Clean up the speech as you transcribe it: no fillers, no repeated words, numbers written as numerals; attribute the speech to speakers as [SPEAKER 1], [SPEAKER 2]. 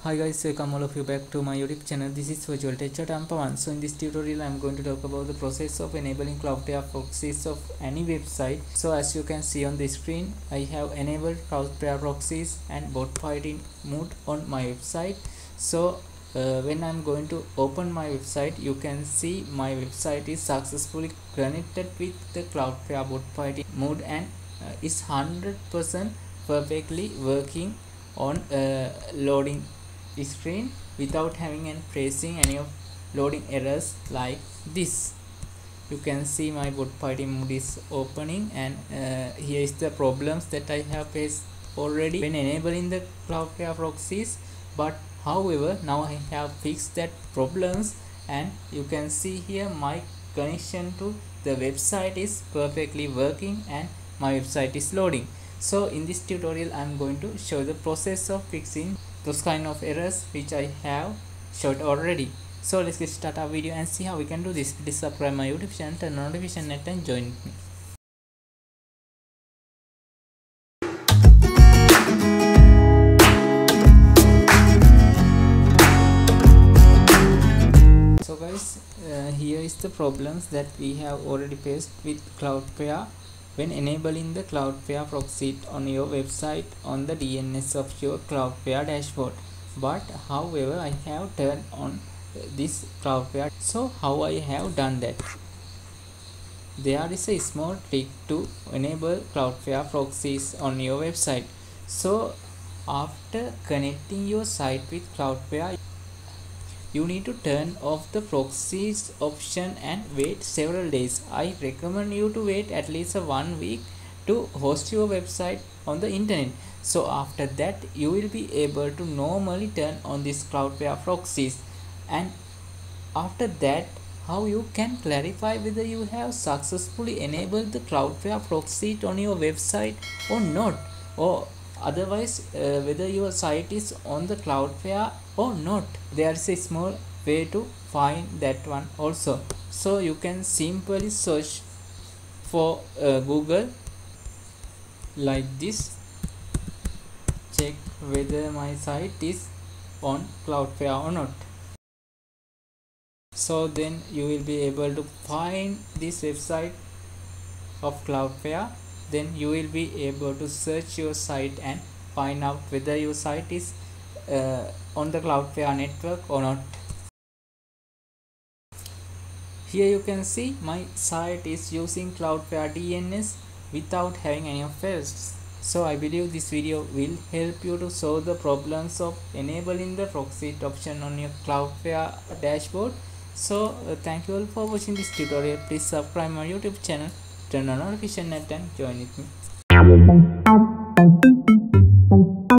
[SPEAKER 1] Hi guys, welcome all of you back to my YouTube channel. This is Virtual Teacher Tampawan. So in this tutorial I am going to talk about the process of enabling cloudflare-proxies of any website. So as you can see on the screen, I have enabled cloudflare-proxies and bot fighting mode on my website. So when I am going to open my website, you can see my website is successfully connected with the cloudflare bot fighting mode and is 100% perfectly working on loading screen without having and facing any of loading errors like this. You can see my bot fighting mode is opening, and here is the problems that I have faced already when enabling the cloudflare proxies. But however, now I have fixed that problems, and you can see here my connection to the website is perfectly working and my website is loading. So in this tutorial I am going to show the process of fixing those kind of errors which I have showed already. So let's get start our video and see how we can do this. Please subscribe my YouTube channel, turn on notification net and join me. So guys, here is the problems that we have already faced with Cloudflare when enabling the Cloudflare proxy on your website on the DNS of your Cloudflare dashboard. But however, I have turned on this Cloudflare. So how I have done that? There is a small trick to enable Cloudflare proxies on your website. So after connecting your site with Cloudflare, you need to turn off the proxies option and wait several days. I recommend you to wait at least 1 week to host your website on the internet. So after that, you will be able to normally turn on this Cloudflare proxies. And after that, how you can clarify whether you have successfully enabled the Cloudflare proxy on your website or not, or otherwise whether your site is on the Cloudflare or not. There is a small way to find that one also. So you can simply search for Google like this, check whether my site is on Cloudflare or not. So then you will be able to find this website of Cloudflare. Then you will be able to search your site and find out whether your site is on the Cloudflare network or not. Here you can see my site is using Cloudflare DNS without having any of errors. So I believe this video will help you to solve the problems of enabling the proxy option on your Cloudflare dashboard. So thank you all for watching this tutorial. Please subscribe my YouTube channel, turn on notification net and join with me.